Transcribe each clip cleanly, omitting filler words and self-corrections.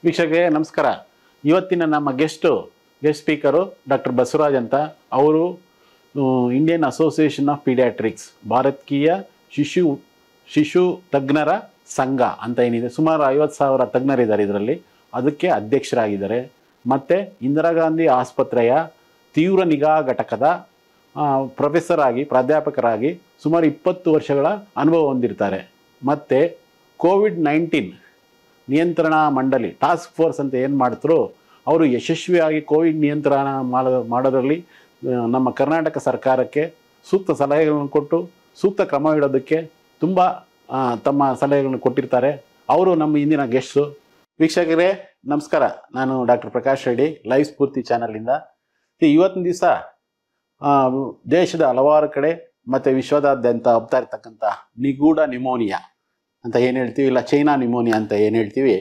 ವೀಕ್ಷಕರೇ ನಮಸ್ಕಾರ. ಇವತ್ತಿನ ನಮ್ಮ ಗೆಸ್ಟ್ ಸ್ಪೀಕರು ಡಾಕ್ಟರ್ ಬಸವರಾಜ್ ಅಂತ. ಅವರು ಇಂಡಿಯನ್ ಅಸೋಸಿಯೇಷನ್ ಆಫ್ ಪೀಡಿಯಾಟ್ರಿಕ್ಸ್, ಭಾರತೀಯ ಶಿಶು ತಜ್ಞರ ಸಂಘ ಅಂತ ಏನಿದೆ, ಸುಮಾರು 50,000 ತಜ್ಞರಿದ್ದಾರೆ ಇದರಲ್ಲಿ, ಅದಕ್ಕೆ ಅಧ್ಯಕ್ಷರಾಗಿದ್ದಾರೆ. ಮತ್ತು ಇಂದಿರಾ ಗಾಂಧಿ ಆಸ್ಪತ್ರೆಯ ತೀವ್ರ ನಿಗಾ ಘಟಕದ ಪ್ರಾಧ್ಯಾಪಕರಾಗಿ ಸುಮಾರು 20 ವರ್ಷಗಳ ಅನುಭವ ಹೊಂದಿರ್ತಾರೆ. ಮತ್ತು ಕೋವಿಡ್-19 ನಿಯಂತ್ರಣ ಮಂಡಳಿ ಟಾಸ್ಕ್ ಫೋರ್ಸ್ ಅಂತ ಏನು ಮಾಡ್ತಾರೋ ಅವರು ಯಶಸ್ವಿಯಾಗಿ ಕೋವಿಡ್ ನಿಯಂತ್ರಣ ಮಾಡೋದ್ರಲ್ಲಿ ನಮ್ಮ ಕರ್ನಾಟಕ ಸರ್ಕಾರಕ್ಕೆ ಸೂಕ್ತ ಸಲಹೆಗಳನ್ನು ಕೊಟ್ಟು ಸೂಕ್ತ ಕ್ರಮ ಇಡೋದಕ್ಕೆ ತುಂಬ ತಮ್ಮ ಸಲಹೆಗಳನ್ನು ಕೊಟ್ಟಿರ್ತಾರೆ. ಅವರು ನಮ್ಮ ಇಂದಿನ ಗೆಸ್ಟು. ವೀಕ್ಷಕರೇ ನಮಸ್ಕಾರ, ನಾನು ಡಾಕ್ಟರ್ ಪ್ರಕಾಶ್ ರೆಡ್ಡಿ, ಲೈವ್ ಸ್ಫೂರ್ತಿ ಚಾನಲಿಂದ. ಇವತ್ತಿನ ದಿವಸ ದೇಶದ ಹಲವಾರು ಕಡೆ ಮತ್ತು ವಿಶ್ವದಾದ್ಯಂತ ಹಬ್ತಾ ಇರ್ತಕ್ಕಂಥ ನಿಗೂಢ ನ್ಯೂಮೋನಿಯಾ ಅಂತ ಏನು ಹೇಳ್ತೀವಿ, ಇಲ್ಲ ಚೈನಾ ನ್ಯೂಮೋನಿಯಾ ಅಂತ ಏನು ಹೇಳ್ತೀವಿ,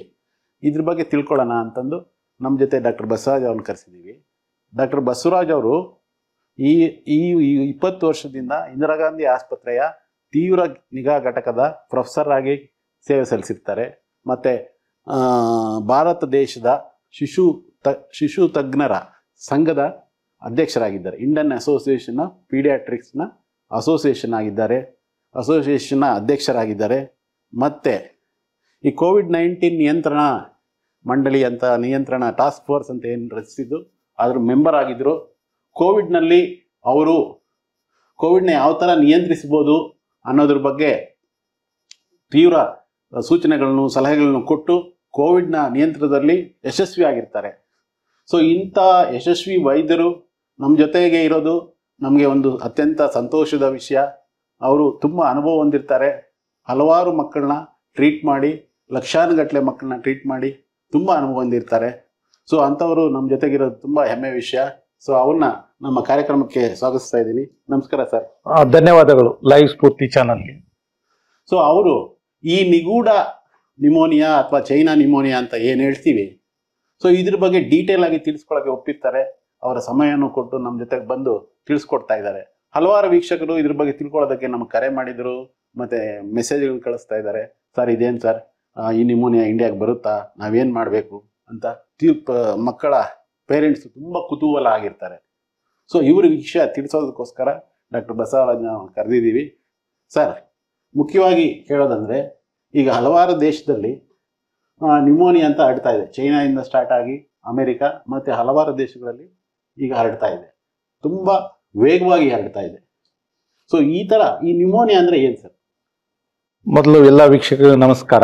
ಇದ್ರ ಬಗ್ಗೆ ತಿಳ್ಕೊಳ್ಳೋಣ ಅಂತಂದು ನಮ್ಮ ಜೊತೆ ಡಾಕ್ಟರ್ ಬಸವರಾಜ್ ಅವ್ರನ್ನ ಕರೆಸಿದ್ದೀವಿ. ಡಾಕ್ಟರ್ ಬಸವರಾಜ್ ಅವರು ಈ 20 ವರ್ಷದಿಂದ ಇಂದಿರಾ ಗಾಂಧಿ ಆಸ್ಪತ್ರೆಯ ತೀವ್ರ ನಿಗಾ ಘಟಕದ ಪ್ರೊಫೆಸರ್ ಆಗಿ ಸೇವೆ ಸಲ್ಲಿಸಿರ್ತಾರೆ. ಮತ್ತು ಭಾರತ ದೇಶದ ಶಿಶು ತಜ್ಞರ ಸಂಘದ ಅಧ್ಯಕ್ಷರಾಗಿದ್ದಾರೆ. ಇಂಡಿಯನ್ ಅಸೋಸಿಯೇಷನ್ ಆಫ್ ಪೀಡಿಯಾಟ್ರಿಕ್ಸ್ನ ಅಸೋಸಿಯೇಷನ್ನ ಅಧ್ಯಕ್ಷರಾಗಿದ್ದಾರೆ. ಮತ್ತು ಈ ಕೋವಿಡ್-19 ನಿಯಂತ್ರಣ ಮಂಡಳಿ ಅಂತ, ನಿಯಂತ್ರಣ ಟಾಸ್ಕ್ ಫೋರ್ಸ್ ಅಂತ ಏನು ರಚಿಸಿದ್ದು ಅದ್ರ ಮೆಂಬರ್ ಆಗಿದ್ದರು. ಕೋವಿಡ್ನಲ್ಲಿ ಅವರು ಕೋವಿಡ್ನ ಯಾವ ಥರ ನಿಯಂತ್ರಿಸ್ಬೋದು ಅನ್ನೋದ್ರ ಬಗ್ಗೆ ತೀವ್ರ ಸೂಚನೆಗಳನ್ನು, ಸಲಹೆಗಳನ್ನು ಕೊಟ್ಟು ಕೋವಿಡ್ನ ನಿಯಂತ್ರಣದಲ್ಲಿ ಯಶಸ್ವಿಯಾಗಿರ್ತಾರೆ. ಸೊ ಇಂಥ ಯಶಸ್ವಿ ವೈದ್ಯರು ನಮ್ಮ ಜೊತೆಗೆ ಇರೋದು ನಮಗೆ ಒಂದು ಅತ್ಯಂತ ಸಂತೋಷದ ವಿಷಯ. ಅವರು ತುಂಬ ಅನುಭವ ಹೊಂದಿರ್ತಾರೆ. ಹಲವಾರು ಮಕ್ಕಳನ್ನ ಟ್ರೀಟ್ ಮಾಡಿ, ಲಕ್ಷಾನುಗಟ್ಟಲೆ ಮಕ್ಕಳನ್ನ ಟ್ರೀಟ್ ಮಾಡಿ ತುಂಬ ಅನುಭವ ಹೊಂದಿರ್ತಾರೆ. ಸೊ ಅಂಥವರು ನಮ್ಮ ಜೊತೆಗಿರೋದು ತುಂಬ ಹೆಮ್ಮೆ ವಿಷಯ. ಸೊ ಅವ್ರನ್ನ ನಮ್ಮ ಕಾರ್ಯಕ್ರಮಕ್ಕೆ ಸ್ವಾಗತಿಸ್ತಾ ಇದ್ದೀನಿ. ನಮಸ್ಕಾರ ಸರ್. ಧನ್ಯವಾದಗಳು ಲೈವ್ ಸ್ಫೂರ್ತಿ ಚಾನಲ್ಗೆ. ಸೊ ಅವರು ಈ ನಿಗೂಢ ನ್ಯೂಮೋನಿಯಾ ಅಥವಾ ಚೈನಾ ನ್ಯೂಮೋನಿಯಾ ಅಂತ ಏನು ಹೇಳ್ತೀವಿ, ಸೊ ಇದ್ರ ಬಗ್ಗೆ ಡೀಟೇಲ್ ಆಗಿ ತಿಳಿಸ್ಕೊಳಕ್ಕೆ ಒಪ್ಪಿರ್ತಾರೆ. ಅವರ ಸಮಯವನ್ನು ಕೊಟ್ಟು ನಮ್ಮ ಜೊತೆಗೆ ಬಂದು ತಿಳಿಸ್ಕೊಡ್ತಾ ಇದ್ದಾರೆ. ಹಲವಾರು ವೀಕ್ಷಕರು ಇದ್ರ ಬಗ್ಗೆ ತಿಳ್ಕೊಳ್ಳೋದಕ್ಕೆ ನಮಗೆ ಕರೆ ಮಾಡಿದರು, ಮತ್ತು ಮೆಸೇಜ್ಗಳು ಕಳಿಸ್ತಾ ಇದ್ದಾರೆ. ಸರ್ ಇದೇನು ಸರ್, ಈ ನ್ಯೂಮೋನಿಯಾ ಇಂಡಿಯಾಗೆ ಬರುತ್ತಾ, ನಾವೇನು ಮಾಡಬೇಕು ಅಂತ ಮಕ್ಕಳ ಪೇರೆಂಟ್ಸ್ ತುಂಬ ಕುತೂಹಲ ಆಗಿರ್ತಾರೆ. ಸೊ ಇವ್ರ ವಿಷಯ ತಿಳಿಸೋದಕ್ಕೋಸ್ಕರ ಡಾಕ್ಟರ್ ಬಸವರಾಜ್ನ ಕರೆದಿದ್ದೀವಿ. ಸರ್, ಮುಖ್ಯವಾಗಿ ಹೇಳೋದಂದರೆ ಈಗ ಹಲವಾರು ದೇಶದಲ್ಲಿ ನ್ಯೂಮೋನಿಯಾ ಅಂತ ಹರಡ್ತಾ ಇದೆ. ಚೈನಾದಿಂದ ಸ್ಟಾರ್ಟ್ ಆಗಿ ಅಮೆರಿಕ ಮತ್ತು ಹಲವಾರು ದೇಶಗಳಲ್ಲಿ ಈಗ ಹರಡ್ತಾ ಇದೆ, ತುಂಬ ವೇಗವಾಗಿ ಹರಡ್ತಾ ಇದೆ. ಸೊ ಈ ನ್ಯೂಮೋನಿಯಾ ಅಂದರೆ ಏನು ಸರ್? ಮೊದಲು ಎಲ್ಲ ವೀಕ್ಷಕರಿಗೆ ನಮಸ್ಕಾರ.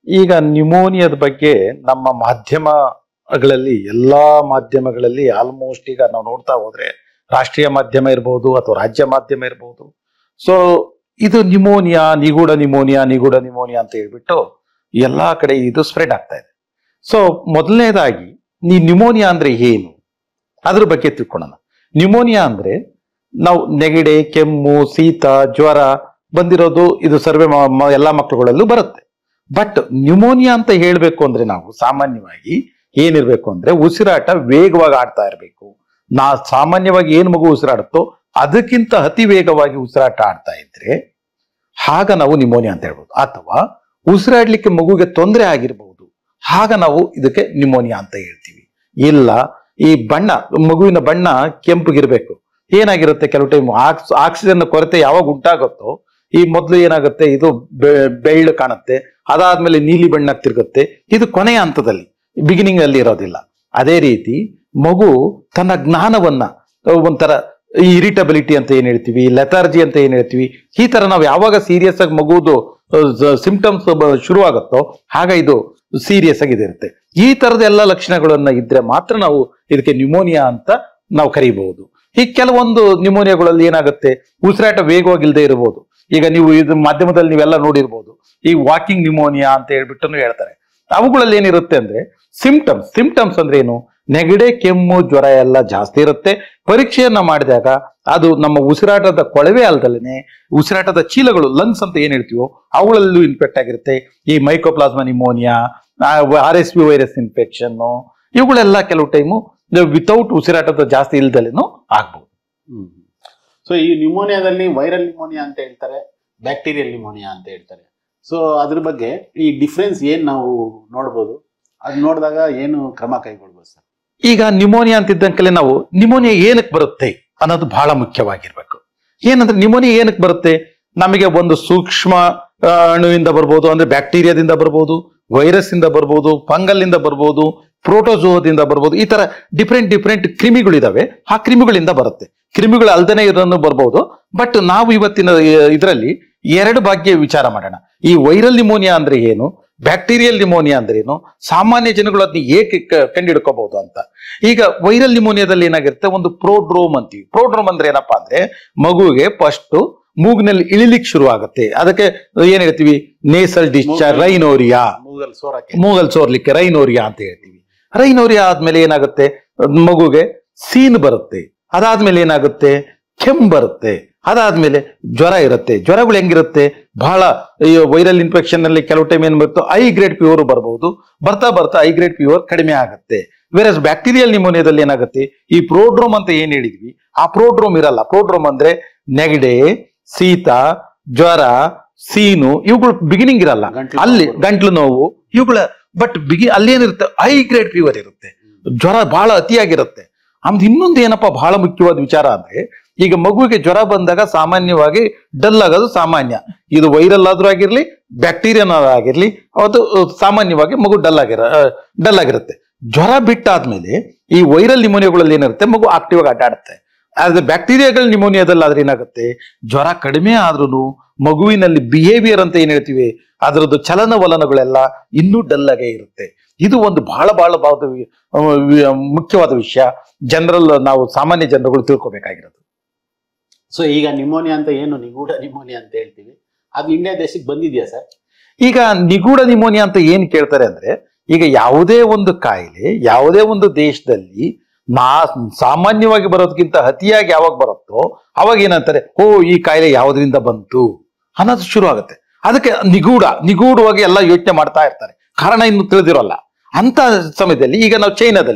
ಈಗ ನ್ಯೂಮೋನಿಯಾದ ಬಗ್ಗೆ ನಮ್ಮ ಮಾಧ್ಯಮಗಳಲ್ಲಿ, ಎಲ್ಲಾ ಮಾಧ್ಯಮಗಳಲ್ಲಿ ಆಲ್ಮೋಸ್ಟ್ ಈಗ ನಾವು ನೋಡ್ತಾ ಹೋದ್ರೆ ರಾಷ್ಟ್ರೀಯ ಮಾಧ್ಯಮ ಇರ್ಬೋದು ಅಥವಾ ರಾಜ್ಯ ಮಾಧ್ಯಮ ಇರ್ಬೋದು, ಸೊ ಇದು ನ್ಯೂಮೋನಿಯಾ, ನಿಗೂಢ ನ್ಯೂಮೋನಿಯಾ ಅಂತ ಹೇಳ್ಬಿಟ್ಟು ಎಲ್ಲಾ ಕಡೆ ಇದು ಸ್ಪ್ರೆಡ್ ಆಗ್ತಾ ಇದೆ. ಸೊ ಮೊದಲನೇದಾಗಿ ಈ ನ್ಯೂಮೋನಿಯಾ ಅಂದ್ರೆ ಏನು ಅದ್ರ ಬಗ್ಗೆ ತಿಳ್ಕೊಳ್ಳೋಣ. ನ್ಯೂಮೋನಿಯಾ ಅಂದ್ರೆ ನಾವು ನೆಗಡಿ, ಕೆಮ್ಮು, ಶೀತ, ಜ್ವರ ಬಂದಿರೋದು, ಇದು ಸರ್ವೇ ಎಲ್ಲಾ ಮಕ್ಕಳುಗಳಲ್ಲೂ ಬರುತ್ತೆ. ಬಟ್ ನ್ಯೂಮೋನಿಯಾ ಅಂತ ಹೇಳ್ಬೇಕು ಅಂದ್ರೆ ನಾವು ಸಾಮಾನ್ಯವಾಗಿ ಏನಿರ್ಬೇಕು ಅಂದ್ರೆ ಉಸಿರಾಟ ವೇಗವಾಗಿ ಆಡ್ತಾ ಇರಬೇಕು. ಸಾಮಾನ್ಯವಾಗಿ ಏನು ಮಗು ಉಸಿರಾಡುತ್ತೋ ಅದಕ್ಕಿಂತ ಅತಿ ವೇಗವಾಗಿ ಉಸಿರಾಟ ಆಡ್ತಾ ಇದ್ರೆ ಆಗ ನಾವು ನ್ಯೂಮೋನಿಯಾ ಅಂತ ಹೇಳ್ಬೋದು. ಅಥವಾ ಉಸಿರಾಡ್ಲಿಕ್ಕೆ ಮಗುಗೆ ತೊಂದರೆ ಆಗಿರ್ಬಹುದು, ಆಗ ನಾವು ಇದಕ್ಕೆ ನ್ಯೂಮೋನಿಯಾ ಅಂತ ಹೇಳ್ತೀವಿ. ಇಲ್ಲ ಈ ಮಗುವಿನ ಬಣ್ಣ ಕೆಂಪಗಿರ್ಬೇಕು, ಏನಾಗಿರುತ್ತೆ ಕೆಲವು ಟೈಮ್ ಆಕ್ಸಿಜನ್ ಕೊರತೆ ಯಾವಾಗ ಉಂಟಾಗುತ್ತೋ ಈ ಮೊದಲು ಏನಾಗುತ್ತೆ, ಇದು ಬೆಳ್ಳು ಕಾಣುತ್ತೆ, ಅದಾದ್ಮೇಲೆ ನೀಲಿ ಬಣ್ಣ ತಿರುಗುತ್ತೆ. ಇದು ಕೊನೆಯ ಹಂತದಲ್ಲಿ, ಬಿಗಿನಿಂಗ್ ಅಲ್ಲಿ ಇರೋದಿಲ್ಲ. ಅದೇ ರೀತಿ ಮಗು ತನ್ನ ಜ್ಞಾನವನ್ನ ಒಂಥರ ಇರಿಟಬಿಲಿಟಿ ಅಂತ ಏನ್ ಹೇಳ್ತೀವಿ, ಲೆಥಾರ್ಜಿ ಅಂತ ಏನ್ ಹೇಳ್ತೀವಿ, ಈ ತರ ನಾವು ಯಾವಾಗ ಸೀರಿಯಸ್ ಆಗಿ ಮಗುವುದು ಸಿಂಪ್ಟಮ್ಸ್ ಶುರು ಆಗುತ್ತೋ ಆಗ ಇದು ಸೀರಿಯಸ್ ಆಗಿ ಇರುತ್ತೆ. ಈ ತರದ ಎಲ್ಲ ಲಕ್ಷಣಗಳನ್ನ ಇದ್ರೆ ಮಾತ್ರ ನಾವು ಇದಕ್ಕೆ ನ್ಯೂಮೋನಿಯಾ ಅಂತ ನಾವು ಕರೀಬಹುದು. ಈ ಕೆಲವೊಂದು ನ್ಯೂಮೋನಿಯಾಗಳಲ್ಲಿ ಏನಾಗುತ್ತೆ, ಉಸಿರಾಟ ವೇಗವಾಗಿಲ್ಲದೆ ಇರಬಹುದು. ಈಗ ನೀವು ಇದು ಮಾಧ್ಯಮದಲ್ಲಿ ನೀವೆಲ್ಲ ನೋಡಿರ್ಬೋದು, ಈ ವಾಕಿಂಗ್ ನ್ಯೂಮೋನಿಯಾ ಅಂತ ಹೇಳ್ಬಿಟ್ಟು ಹೇಳ್ತಾರೆ. ಅವುಗಳಲ್ಲಿ ಏನಿರುತ್ತೆ ಅಂದ್ರೆ ಸಿಂಪ್ಟಮ್ಸ್ ಅಂದ್ರೆ ಏನು, ನೆಗಡಿ, ಕೆಮ್ಮು, ಜ್ವರ ಎಲ್ಲ ಜಾಸ್ತಿ ಇರುತ್ತೆ. ಪರೀಕ್ಷೆಯನ್ನ ಮಾಡಿದಾಗ ಅದು ನಮ್ಮ ಉಸಿರಾಟದ ಕೊಳವೆ ಅಲ್ದಲೇನೆ ಉಸಿರಾಟದ ಚೀಲಗಳು, ಲಂಗ್ಸ್ ಅಂತ ಏನ್ ಹೇಳ್ತೀವೋ ಅವುಗಳಲ್ಲೂ ಇನ್ಫೆಕ್ಟ್ ಆಗಿರುತ್ತೆ. ಈ mycoplasma pneumonia, RSV virus infection, ಇವುಗಳೆಲ್ಲ ಕೆಲವು ಟೈಮು ವಿತೌಟ್ ಉಸಿರಾಟದ ಜಾಸ್ತಿ ಇಲ್ದಲೇನು ಆಗ್ಬಹುದು. ಸೊ ಈ ನ್ಯೂಮೋನಿಯಾದಲ್ಲಿ ವೈರಲ್ ನ್ಯೂಮೋನಿಯಾ ಅಂತ ಹೇಳ್ತಾರೆ, ಬ್ಯಾಕ್ಟೀರಿಯಲ್ ನ್ಯೂಮೋನಿಯಾ ಅಂತ ಹೇಳ್ತಾರೆ. ಸೊ ಅದ್ರ ಬಗ್ಗೆ ಈ ಡಿಫ್ರೆನ್ಸ್ ಏನ್ ನಾವು ನೋಡ್ಬೋದು? ಅದ್ ನೋಡಿದಾಗ ಏನು ಕ್ರಮ ಕೈಗೊಳ್ಬೋದು ಸರ್? ಈಗ ನ್ಯೂಮೋನಿಯಾ ಅಂತಿದ್ದಂಕಲೆ ನಾವು ನಿಮೋನಿಯಾ ಏನಕ್ಕೆ ಬರುತ್ತೆ ಅನ್ನೋದು ಬಹಳ ಮುಖ್ಯವಾಗಿರ್ಬೇಕು. ಏನಂದ್ರೆ ನಿಮೋನಿಯಾ ಏನಕ್ಕೆ ಬರುತ್ತೆ? ನಮಗೆ ಒಂದು ಸೂಕ್ಷ್ಮ ಅಣುವಿಂದ ಬರ್ಬೋದು, ಅಂದ್ರೆ ಬ್ಯಾಕ್ಟೀರಿಯಾದಿಂದ ಬರ್ಬೋದು, ವೈರಸ್ ಇಂದ ಬರ್ಬೋದು, ಫಂಗಲ್ ಇಂದ ಬರ್ಬೋದು, ಪ್ರೋಟೋಜೋದಿಂದ ಬರ್ಬೋದು. ಈ ತರ ಡಿಫ್ರೆಂಟ್ ಕ್ರಿಮಿಗಳಿದಾವೆ. ಆ ಕ್ರಿಮಿಗಳಿಂದ ಬರುತ್ತೆ. ಕ್ರಿಮಿಗಳು ಅಲ್ದನೆ ಇರೋನು ಬರ್ಬೋದು. ಬಟ್ ನಾವು ಇವತ್ತಿನ ಇದರಲ್ಲಿ ಎರಡು ಬಗ್ಗೆ ವಿಚಾರ ಮಾಡೋಣ. ಈ ವೈರಲ್ ನಿಮೋನಿಯಾ ಅಂದ್ರೆ ಏನು, ಬ್ಯಾಕ್ಟೀರಿಯಲ್ ನಿಮೋನಿಯಾ ಅಂದ್ರೆ ಏನು, ಸಾಮಾನ್ಯ ಜನಗಳು ಅದನ್ನ ಏಕೆ ಕಂಡುಹಿಡ್ಕೋಬಹುದು ಅಂತ. ಈಗ ವೈರಲ್ ನಿಮೋನಿಯಾದಲ್ಲಿ ಏನಾಗಿರುತ್ತೆ, ಒಂದು ಪ್ರೋಡ್ರೋಮ್ ಅಂತೀವಿ. ಪ್ರೋಡ್ರೋಮ್ ಅಂದ್ರೆ ಏನಪ್ಪಾ ಅಂದ್ರೆ ಮಗುವಿಗೆ ಫಸ್ಟ್ ಮೂಗ್ನಲ್ಲಿ ಇಳಿಲಿಕ್ಕೆ ಶುರು ಆಗುತ್ತೆ. ಅದಕ್ಕೆ ಏನ್ ಹೇಳ್ತೀವಿ, ನೇಸಲ್ ಡಿಸ್ಚಾರ್ಜ್, ರೈನೋರಿಯಾ, ಮೂಗಲ್ ಸೋರ್ಲಿಕ್ಕೆ ರೈನೋರಿಯಾ ಅಂತ ಹೇಳ್ತೀವಿ. ರೈನೋರಿಯಾ ಆದ್ಮೇಲೆ ಏನಾಗುತ್ತೆ, ಮಗುಗೆ ಸೀನ್ ಬರುತ್ತೆ. ಅದಾದ್ಮೇಲೆ ಏನಾಗುತ್ತೆ, ಕೆಮ್ಮು ಬರುತ್ತೆ. ಅದಾದ್ಮೇಲೆ ಜ್ವರ ಇರುತ್ತೆ. ಜ್ವರಗಳು ಹೆಂಗಿರುತ್ತೆ, ಬಹಳ ವೈರಲ್ ಇನ್ಫೆಕ್ಷನ್ ನಲ್ಲಿ ಕೆಲವು ಟೈಮ್ ಏನ್ ಬರುತ್ತೋ ಐ ಗ್ರೇಡ್ ಫೀವರ್ ಬರಬಹುದು. ಬರ್ತಾ ಐ ಗ್ರೇಡ್ ಫೀವರ್ ಕಡಿಮೆ ಆಗುತ್ತೆ. ವೇರಸ್ ಬ್ಯಾಕ್ಟೀರಿಯಲ್ ನಿಮೋನಿಯಾದಲ್ಲಿ ಏನಾಗುತ್ತೆ, ಈ ಪ್ರೋಡ್ರೋಮ್ ಅಂತ ಏನ್ ಹೇಳಿದ್ವಿ ಆ ಪ್ರೋಡ್ರೋಮ್ ಇರಲ್ಲ. ಪ್ರೋಡ್ರೋಮ್ ಅಂದ್ರೆ ನೆಗಡೆ, ಶೀತ, ಜ್ವರ, ಸೀನು ಇವುಗಳು ಬಿಗಿನಿಂಗ್ ಇರಲ್ಲ. ಅಲ್ಲಿ ಗಂಟ್ಲು ನೋವು ಇವುಗಳ ಬಟ್ ಅಲ್ಲಿ ಏನಿರುತ್ತೆ, ಐ ಗ್ರೇಡ್ ಫೀವರ್ ಇರುತ್ತೆ. ಜ್ವರ ಬಹಳ ಅತಿಯಾಗಿರುತ್ತೆ. ಆಮೇಲೆ ಇನ್ನೊಂದು ಏನಪ್ಪಾ ಬಹಳ ಮುಖ್ಯವಾದ ವಿಚಾರ ಅಂದ್ರೆ, ಈಗ ಮಗುವಿಗೆ ಜ್ವರ ಬಂದಾಗ ಸಾಮಾನ್ಯವಾಗಿ ಡಲ್ ಆಗೋದು ಸಾಮಾನ್ಯ. ಇದು ವೈರಲ್ ಆದ್ರೂ ಆಗಿರ್ಲಿ, ಬ್ಯಾಕ್ಟೀರಿಯನ್ ಆಗಿರ್ಲಿ, ಅದು ಸಾಮಾನ್ಯವಾಗಿ ಮಗು ಡಲ್ ಆಗಿರುತ್ತೆ. ಜ್ವರ ಬಿಟ್ಟಾದ್ಮೇಲೆ ಈ ವೈರಲ್ ನಿಮೋನಿಯಾಗಳಲ್ಲಿ ಏನಿರುತ್ತೆ, ಮಗು ಆಕ್ಟಿವ್ ಆಗಿ ಅಡ್ಡಾಡುತ್ತೆ. ಆದ್ರೆ ಬ್ಯಾಕ್ಟೀರಿಯಾಗಳ ನಿಮೋನಿಯಾದಲ್ಲಿ ಆದ್ರೆ ಏನಾಗುತ್ತೆ, ಜ್ವರ ಕಡಿಮೆ ಆದ್ರೂ ಮಗುವಿನಲ್ಲಿ ಬಿಹೇವಿಯರ್ ಅಂತ ಏನ್ ಹೇಳ್ತೀವಿ, ಅದರದ್ದು ಚಲನವಲನಗಳೆಲ್ಲ ಇನ್ನೂ ಡಲ್ ಆಗೇ ಇರುತ್ತೆ. ಇದು ಒಂದು ಬಹಳ ಮುಖ್ಯವಾದ ವಿಷಯ. ಜನರಲ್ ನಾವು ಸಾಮಾನ್ಯ ಜನರುಗಳು ತಿಳ್ಕೊಬೇಕಾಗಿರೋದು. ಸೊ ಈಗ ನಿಮೋನಿಯಾ ಅಂತ ಏನು ನಿಗೂಢ ನಿಮೋನಿಯಾ ಅಂತ ಹೇಳ್ತೀವಿ, ಅದು ಇಂಡಿಯಾ ದೇಶಕ್ಕೆ ಬಂದಿದ್ಯಾ ಸರ್? ಈಗ ನಿಗೂಢ ನಿಮೋನಿಯಾ ಅಂತ ಏನ್ ಕೇಳ್ತಾರೆ ಅಂದ್ರೆ, ಈಗ ಯಾವುದೇ ಒಂದು ಕಾಯಿಲೆ ಯಾವುದೇ ಒಂದು ದೇಶದಲ್ಲಿ ಸಾಮಾನ್ಯವಾಗಿ ಬರೋದಕ್ಕಿಂತ ಅತಿಯಾಗಿ ಯಾವಾಗ ಬರುತ್ತೋ ಅವಾಗ ಏನಂತಾರೆ, ಓ ಈ ಕಾಯಿಲೆ ಯಾವುದರಿಂದ ಬಂತು ಅನ್ನೋದು ಶುರು ಆಗುತ್ತೆ. ಅದಕ್ಕೆ ನಿಗೂಢವಾಗಿ ಎಲ್ಲ ಯೋಚನೆ ಮಾಡ್ತಾ ಇರ್ತಾರೆ, ಕಾರಣ ಇನ್ನು ತಿಳಿದಿರೋಲ್ಲ. ಅಂತ ಸಮಯದಲ್ಲಿ ಈಗ ನಾವು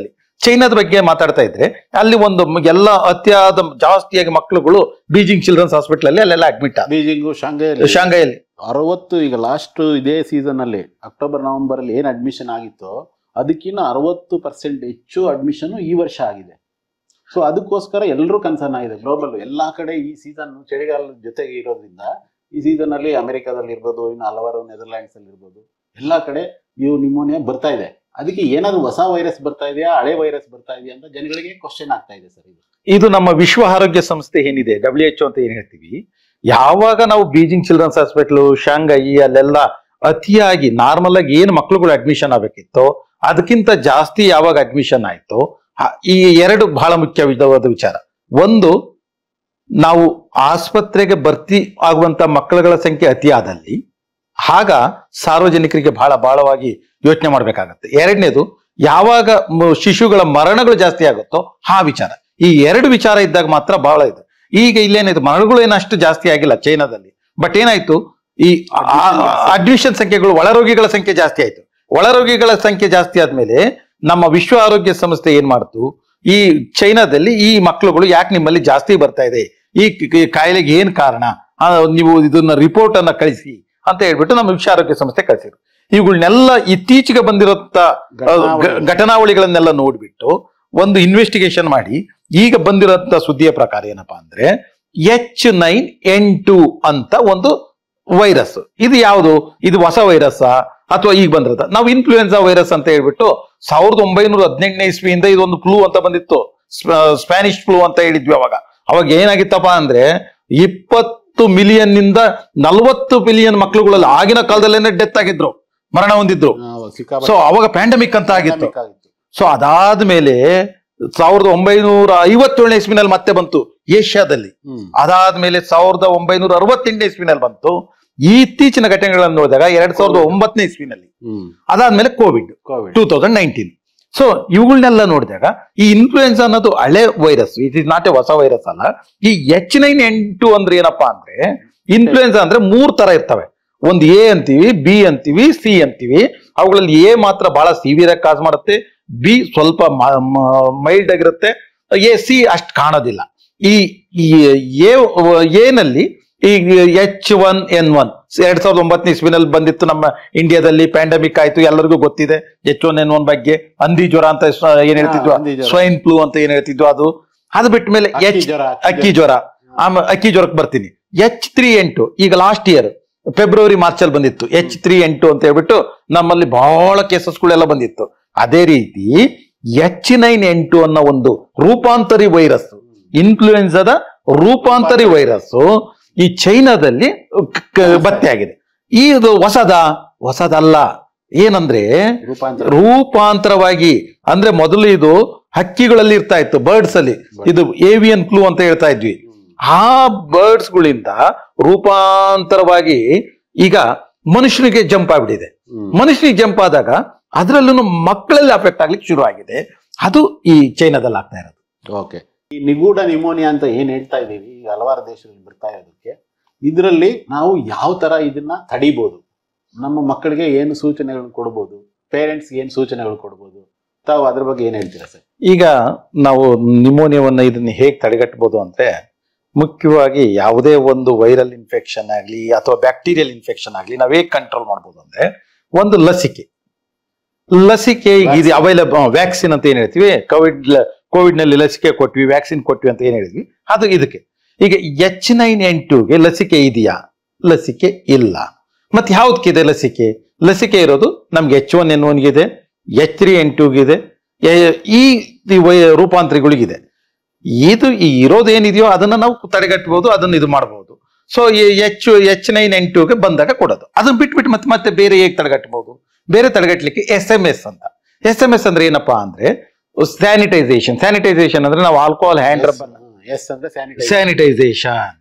ಚೈನಾದ ಬಗ್ಗೆ ಮಾತಾಡ್ತಾ ಇದ್ರೆ, ಅಲ್ಲಿ ಒಂದು ಎಲ್ಲ ಅತಿಯಾದ ಜಾಸ್ತಿಯಾಗಿ ಮಕ್ಕಳುಗಳು ಬೀಜಿಂಗ್ ಚಿಲ್ಡ್ರನ್ಸ್ ಹಾಸ್ಪಿಟಲ್ ಅಲ್ಲಿ ಅಲ್ಲೆಲ್ಲ ಅಡ್ಮಿಟ್ ಬೀಜಿಂಗು, ಶಾಂಘೈಯಲ್ಲಿ 60 ಈಗ ಲಾಸ್ಟ್ ಇದೇ ಸೀಸನ್ ಅಲ್ಲಿ ಅಕ್ಟೋಬರ್ ನವೆಂಬರ್ ಅಲ್ಲಿ ಏನ್ ಅಡ್ಮಿಷನ್ ಆಗಿತ್ತೋ ಅದಕ್ಕಿಂತ 60% ಹೆಚ್ಚು ಅಡ್ಮಿಷನ್ ಈ ವರ್ಷ ಆಗಿದೆ. ಸೊ ಅದಕ್ಕೋಸ್ಕರ ಎಲ್ಲರೂ ಕನ್ಸರ್ನ್ ಆಗಿದೆ ಗ್ಲೋಬಲ್ ಎಲ್ಲಾ ಕಡೆ. ಈ ಸೀಸನ್ ಚಳಿಗಾಲದ ಜೊತೆಗೆ ಇರೋದ್ರಿಂದ ಈ ಸೀಸನ್ ಅಲ್ಲಿ ಅಮೆರಿಕಾದಲ್ಲಿ ಇರ್ಬೋದು, ಇನ್ನು ಹಲವಾರು ನೆದರ್ಲ್ಯಾಂಡ್ಸ್ ಅಲ್ಲಿ ಇರ್ಬೋದು, ಎಲ್ಲಾ ಕಡೆ ಇವು ನಿಮೋನಿಯಾ ಬರ್ತಾ ಇದೆ. ಅದಕ್ಕೆ ಏನಾದ್ರು ಹೊಸ ವೈರಸ್ ಬರ್ತಾ ಇದೆಯಾ, ಹಳೆ ವೈರಸ್ ಬರ್ತಾ ಇದೆಯಾ ಅಂತ ಜನಗಳಿಗೆ ಕ್ವಶನ್ ಆಗ್ತಾ ಇದೆ ಸರ್. ಇದು ನಮ್ಮ ವಿಶ್ವ ಆರೋಗ್ಯ ಸಂಸ್ಥೆ ಏನಿದೆ, WHO ಅಂತ ಏನ್ ಹೇಳ್ತೀವಿ, ಯಾವಾಗ ನಾವು ಬೀಜಿಂಗ್ ಚಿಲ್ಡ್ರನ್ಸ್ ಹಾಸ್ಪಿಟಲ್, ಶಾಂಘೈ ಅಲ್ಲೆಲ್ಲ ಅತಿಯಾಗಿ ನಾರ್ಮಲ್ ಆಗಿ ಏನು ಮಕ್ಳುಗಳು ಅಡ್ಮಿಷನ್ ಆಗ್ಬೇಕಿತ್ತೋ ಅದಕ್ಕಿಂತ ಜಾಸ್ತಿ ಯಾವಾಗ ಅಡ್ಮಿಷನ್ ಆಯ್ತೋ, ಈ ಎರಡು ಬಹಳ ಮುಖ್ಯವಾದ ವಿಚಾರ. ಒಂದು, ನಾವು ಆಸ್ಪತ್ರೆಗೆ ಭರ್ತಿ ಆಗುವಂತ ಮಕ್ಕಳುಗಳ ಸಂಖ್ಯೆ ಅತಿಯಾದಲ್ಲಿ ಆಗ ಸಾರ್ವಜನಿಕರಿಗೆ ಬಹಳವಾಗಿ ಯೋಚನೆ ಮಾಡ್ಬೇಕಾಗತ್ತೆ. ಎರಡನೇದು, ಯಾವಾಗ ಶಿಶುಗಳ ಮರಣಗಳು ಜಾಸ್ತಿ ಆಗುತ್ತೋ ಆ ವಿಚಾರ. ಈ ಎರಡು ವಿಚಾರ ಇದ್ದಾಗ ಮಾತ್ರ ಬಹಳ ಇದೆ. ಈಗ ಇಲ್ಲೇನಾಯ್ತು, ಮರಣಗಳು ಏನಷ್ಟು ಜಾಸ್ತಿ ಆಗಿಲ್ಲ ಚೈನಾದಲ್ಲಿ, ಬಟ್ ಏನಾಯ್ತು, ಈ ಅಡ್ಮಿಷನ್ ಸಂಖ್ಯೆಗಳು, ಒಳರೋಗಿಗಳ ಸಂಖ್ಯೆ ಜಾಸ್ತಿ ಆಯ್ತು. ಒಳರೋಗಿಗಳ ಸಂಖ್ಯೆ ಜಾಸ್ತಿ ಆದ್ಮೇಲೆ ನಮ್ಮ ವಿಶ್ವ ಆರೋಗ್ಯ ಸಂಸ್ಥೆ ಏನ್ ಮಾಡ್ತು, ಈ ಚೈನಾದಲ್ಲಿ ಈ ಮಕ್ಕಳುಗಳು ಯಾಕೆ ನಿಮ್ಮಲ್ಲಿ ಜಾಸ್ತಿ ಬರ್ತಾ ಇದೆ, ಈ ಕಾಯಿಲೆಗೆ ಏನ್ ಕಾರಣ, ನೀವು ಇದನ್ನ ರಿಪೋರ್ಟ್ ಅನ್ನ ಕಳಿಸಿ ಅಂತ ಹೇಳ್ಬಿಟ್ಟು ನಮ್ಮ ವಿಶ್ವ ಆರೋಗ್ಯ ಸಂಸ್ಥೆ ಕಳಿಸಿದ್ರು. ಇವುಗಳನ್ನೆಲ್ಲ ಇತ್ತೀಚೆಗೆ ಬಂದಿರೋಂಥ ಘಟನಾವಳಿಗಳನ್ನೆಲ್ಲ ನೋಡ್ಬಿಟ್ಟು ಒಂದು ಇನ್ವೆಸ್ಟಿಗೇಷನ್ ಮಾಡಿ ಈಗ ಬಂದಿರೋಂಥ ಸುದ್ದಿಯ ಪ್ರಕಾರ ಏನಪ್ಪಾ ಅಂದ್ರೆ, H9N2 ಅಂತ ಒಂದು ವೈರಸ್. ಇದು ಯಾವುದು, ಇದು ಹೊಸ ವೈರಸ್ ಅಥವಾ ಈಗ ಬಂದಿರೋದ? ನಾವು ಇನ್ಫ್ಲೂಯೆನ್ಸಾ ವೈರಸ್ ಅಂತ ಹೇಳ್ಬಿಟ್ಟು 1918ನೇ ಇಸ್ವಿಯಿಂದ ಇದೊಂದು ಫ್ಲೂ ಅಂತ ಬಂದಿತ್ತು, ಸ್ಪ್ಯಾನಿಷ್ ಫ್ಲೂ ಅಂತ ಹೇಳಿದ್ವಿ. ಅವಾಗ ಏನಾಗಿತ್ತಪ್ಪ ಅಂದ್ರೆ 20 ಮಿಲಿಯನ್ ನಿಂದ 40 ಮಿಲಿಯನ್ ಮಕ್ಕಳುಗಳಲ್ಲಿ ಆಗಿನ ಕಾಲದಲ್ಲೇನೆ ಡೆತ್ ಆಗಿದ್ರು, ಮರಣ ಹೊಂದಿದ್ರು. ಸೊ ಅವಾಗ ಪ್ಯಾಂಡಮಿಕ್ ಅಂತ ಆಗಿತ್ತು. ಸೊ ಅದಾದ್ಮೇಲೆ 1957ನೇ ಇಸ್ವಿನಲ್ಲಿ ಮತ್ತೆ ಬಂತು ಏಷ್ಯಾದಲ್ಲಿ. ಅದಾದ್ಮೇಲೆ 1968ನೇ ಇಸ್ವಿನಲ್ಲಿ ಬಂತು. ಈ ಇತ್ತೀಚಿನ ಘಟನೆಗಳನ್ನು ನೋಡಿದಾಗ 2009ನೇ ಇಸ್ವಿನಲ್ಲಿ, ಅದಾದ್ಮೇಲೆ ಕೋವಿಡ್ 2019. ಸೊ ಇವುಗಳನ್ನೆಲ್ಲ ನೋಡಿದಾಗ ಈ ಇನ್ಫ್ಲೂಯೆನ್ಸಾ ಅನ್ನೋದು ಹಳೆ virus, it is not A ಹೊಸ ವೈರಸ್ ಅಲ್ಲ. ಈ H9N2 ಅಂದ್ರೆ ಏನಪ್ಪಾ ಅಂದ್ರೆ, ಇನ್ಫ್ಲೂಯೆನ್ಸಾ ಅಂದ್ರೆ 3 ತರ ಇರ್ತವೆ. ಒಂದು A ಅಂತೀವಿ, B ಅಂತೀವಿ, C ಅಂತೀವಿ. ಅವುಗಳಲ್ಲಿ A ಮಾತ್ರ ಬಹಳ ಸಿವಿಯರ್ ಆಗಿ ಕಾಸ್ ಮಾಡುತ್ತೆ, B ಸ್ವಲ್ಪ ಮೈಲ್ಡ್ ಆಗಿರುತ್ತೆ, C ಅಷ್ಟು ಕಾಣೋದಿಲ್ಲ. ಈ A ನಲ್ಲಿ ಈಗ H1N1 2009 ಇಸ್ವಿನಲ್ಲಿ ಬಂದಿತ್ತು ನಮ್ಮ ಇಂಡಿಯಾದಲ್ಲಿ, ಪ್ಯಾಂಡಮಿಕ್ ಆಯ್ತು, ಎಲ್ಲರಿಗೂ ಗೊತ್ತಿದೆ H1N1 ಬಗ್ಗೆ. ಹಂದಿ ಜ್ವರ ಅಂತ ಏನ್ ಹೇಳ್ತಿದ್ವು, ಸ್ವೈನ್ ಫ್ಲೂ ಅಂತ ಏನ್ ಹೇಳ್ತಿದ್ವು, ಅದು ಬಿಟ್ಟ ಮೇಲೆ ಅಕ್ಕಿ ಜ್ವರ. ಆಮೇಲೆ ಅಕ್ಕಿ ಜ್ವರಕ್ಕೆ ಬರ್ತೀನಿ. H3N2 ಈಗ ಲಾಸ್ಟ್ ಇಯರ್ ಫೆಬ್ರವರಿ ಮಾರ್ಚ್ ಅಲ್ಲಿ ಬಂದಿತ್ತು H3N2 ಅಂತ ಹೇಳ್ಬಿಟ್ಟು, ನಮ್ಮಲ್ಲಿ ಬಹಳ ಕೇಸಸ್ಗಳೆಲ್ಲ ಬಂದಿತ್ತು. ಅದೇ ರೀತಿ H9N2 ಅನ್ನೋ ಒಂದು ರೂಪಾಂತರಿ ವೈರಸ್, ಇನ್ಫ್ಲೂಯೆನ್ಸಾದ ರೂಪಾಂತರಿ ವೈರಸ್ ಈ ಚೈನಾದಲ್ಲಿ ಭರ್ತಿ ಆಗಿದೆ. ಇದು ಹೊಸದಲ್ಲ. ಏನಂದ್ರೆ ರೂಪಾಂತರವಾಗಿ, ಅಂದ್ರೆ ಮೊದಲು ಇದು ಹಕ್ಕಿಗಳಲ್ಲಿ ಇರ್ತಾ ಇತ್ತು, ಬರ್ಡ್ಸ್ ಅಲ್ಲಿ. ಇದು ಏವಿಯನ್ ಫ್ಲೂ ಅಂತ ಹೇಳ್ತಾ ಇದ್ವಿ. ಆ ಬರ್ಡ್ಸ್ ಗಳಿಂದ ರೂಪಾಂತರವಾಗಿ ಈಗ ಮನುಷ್ಯನಿಗೆ ಜಂಪ್ ಆಗ್ಬಿಟ್ಟಿದೆ. ಮನುಷ್ಯನಿಗೆ ಜಂಪ್ ಆದಾಗ ಅದರಲ್ಲೂ ಮಕ್ಕಳಲ್ಲಿ ಅಫೆಕ್ಟ್ ಆಗ್ಲಿಕ್ಕೆ ಶುರು ಆಗಿದೆ. ಅದು ಈ ಚೈನಾದಲ್ಲಿ ಆಗ್ತಾ ಇರೋದು. ಓಕೆ, ಈ ನಿಗೂಢ ನಿಮೋನಿಯಾ ಅಂತ ಏನ್ ಹೇಳ್ತಾ ಇದೀವಿ, ಈಗ ಹಲವಾರು ದೇಶಗಳಲ್ಲಿ ಬರ್ತಾ ಇರೋದಕ್ಕೆ, ಇದರಲ್ಲಿ ನಾವು ಯಾವ ತರ ಇದನ್ನ ತಡಿಬಹುದು, ನಮ್ಮ ಮಕ್ಕಳಿಗೆ ಏನು ಸೂಚನೆಗಳನ್ನು ಕೊಡ್ಬೋದು, ಪೇರೆಂಟ್ಸ್ ಏನು ಸೂಚನೆಗಳು ಕೊಡ್ಬೋದು, ತಾವು ಅದ್ರ ಬಗ್ಗೆ ಏನ್ ಹೇಳ್ತೀರಾ ಸರ್? ಈಗ ನಾವು ನಿಮೋನಿಯಾವನ್ನ ಇದನ್ನ ಹೇಗೆ ತಡೆಗಟ್ಟಬಹುದು ಅಂದ್ರೆ, ಮುಖ್ಯವಾಗಿ ಯಾವುದೇ ಒಂದು ವೈರಲ್ ಇನ್ಫೆಕ್ಷನ್ ಆಗಲಿ ಅಥವಾ ಬ್ಯಾಕ್ಟೀರಿಯಲ್ ಇನ್ಫೆಕ್ಷನ್ ಆಗಲಿ ನಾವು ಹೇಗೆ ಕಂಟ್ರೋಲ್ ಮಾಡ್ಬೋದು ಅಂದ್ರೆ, ಒಂದು ಲಸಿಕೆ ಇದು ಅವೈಲಬಲ್. ವ್ಯಾಕ್ಸಿನ್ ಅಂತ ಏನ್ ಹೇಳ್ತೀವಿ, ಕೋವಿಡ್ ನಲ್ಲಿ ಲಸಿಕೆ ಕೊಟ್ವಿ, ವ್ಯಾಕ್ಸಿನ್ ಕೊಟ್ವಿ ಅಂತ ಏನ್ ಹೇಳಿದ್ವಿ, ಅದು ಇದಕ್ಕೆ. ಈಗ H9N2ಗೆ ಲಸಿಕೆ ಇದೆಯಾ? ಲಸಿಕೆ ಇಲ್ಲ. ಮತ್ತೆ ಯಾವ್ದಕ್ಕಿದೆ ಲಸಿಕೆ? ಲಸಿಕೆ ಇರೋದು ನಮ್ಗೆ H1N1 ಇದೆ, H3N2ಗಿದೆ, ಈ ರೂಪಾಂತರಿಗಳಿಗಿದೆ. ಇದು ಇರೋದೇನಿದೆಯೋ ಅದನ್ನ ನಾವು ತಡೆಗಟ್ಟಬಹುದು, ಅದನ್ನ ಇದು ಮಾಡಬಹುದು. ಸೊ H9N2ಗೆ ಬಂದಾಗ ಕೊಡೋದು. ಅದನ್ನ ಬಿಟ್ಬಿಟ್ಟು ಮತ್ತೆ ಬೇರೆ ಹೇಗೆ ತಡೆಗಟ್ಟಬಹುದು? ಬೇರೆ ತಡೆಗಟ್ಟಲಿಕ್ಕೆ SMS ಅಂತ. SMS ಅಂದ್ರೆ ಏನಪ್ಪಾ ಅಂದ್ರೆ ಸ್ಯಾನಿಟೈಸೇಷನ್ ಅಂದ್ರೆ ನಾವು ಆಲ್ಕೋಹಾಲ್ ಹ್ಯಾಂಡ್ ರಬ್, ಸ್ಯಾನಿಟೈಸೇಷನ್.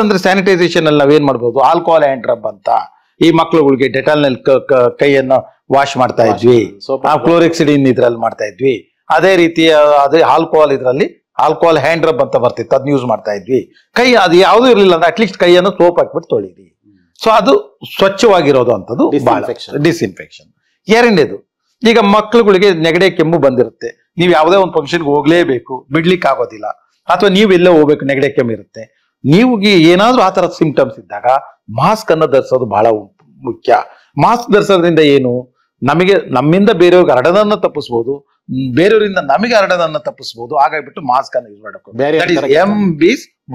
ಅಂದ್ರೆ ಸ್ಯಾನಿಟೈಸೇಷನ್ ಅಲ್ಲಿ ನಾವೇನ್ ಮಾಡ್ಬೋದು, ಆಲ್ಕೋಹಾಲ್ ಹ್ಯಾಂಡ್ ರಬ್ ಅಂತ. ಈ ಮಕ್ಳುಗಳಿಗೆ ಡೆಟಾಲ್ ನಲ್ಲಿ ಕೈಯನ್ನು ವಾಶ್ ಮಾಡ್ತಾ ಇದ್ವಿ, ಕ್ಲೋರೆಕ್ಸಿಡಿನ್ ಇದ್ರಲ್ಲಿ ಮಾಡ್ತಾ ಇದ್ವಿ. ಅದೇ ರೀತಿ ಅದೇ ಆಲ್ಕೋಹಾಲ್ ಇದ್ರಲ್ಲಿ ಆಲ್ಕೋಹಾಲ್ ಹ್ಯಾಂಡ್ ರಬ್ ಅಂತ ಬರ್ತಿತ್ತು, ಅದನ್ನ ಯೂಸ್ ಮಾಡ್ತಾ ಇದ್ವಿ. ಕೈ ಅದು ಯಾವ್ದು ಇರ್ಲಿಲ್ಲ ಅಂದ್ರೆ ಅಟ್ಲೀಸ್ಟ್ ಕೈಯನ್ನು ಸೋಪ್ ಹಾಕ್ಬಿಟ್ಟು ತೊಳಿರಿ. ಸೊ ಅದು ಸ್ವಚ್ಛವಾಗಿರೋದು ಅಂತದ್ದು ಡಿಸ್ಇನ್ಫೆಕ್ಷನ್. ಎರಡನೇದು, ಈಗ ಮಕ್ಳುಗಳಿಗೆ ನೆಗಡಿ ಕೆಮ್ಮು ಬಂದಿರುತ್ತೆ, ನೀವು ಯಾವುದೇ ಒಂದು ಫಂಕ್ಷನ್ಗೆ ಹೋಗ್ಲೇಬೇಕು, ಬಿಡ್ಲಿಕ್ಕೆ ಆಗೋದಿಲ್ಲ, ಅಥವಾ ನೀವು ಎಲ್ಲೇ ಹೋಗ್ಬೇಕು, ನೆಗಡಿ ಕೆಮ್ಮು ಇರುತ್ತೆ, ನೀವು ಏನಾದ್ರೂ ಆ ತರ ಸಿಂಪ್ಟಮ್ಸ್ ಇದ್ದಾಗ ಮಾಸ್ಕ್ ಅನ್ನ ಧರಿಸೋದು ಬಹಳ ಮುಖ್ಯ. ಮಾಸ್ಕ್ ಧರಿಸೋದ್ರಿಂದ ಏನು, ನಮ್ಮಿಂದ ಬೇರೆಯವ್ರಿಗೆ ಹರಡೋದನ್ನ ತಪ್ಪಿಸ್ಬೋದು, ಬೇರೆಯವರಿಂದ ನಮಗೆ ಹರಡೋದನ್ನ ತಪ್ಪಿಸ್ಬೋದು. ಹಾಗಾಗ್ಬಿಟ್ಟು ಮಾಸ್ಕ್ ಅನ್ನು ಯೂಸ್ ಮಾಡಬೇಕು,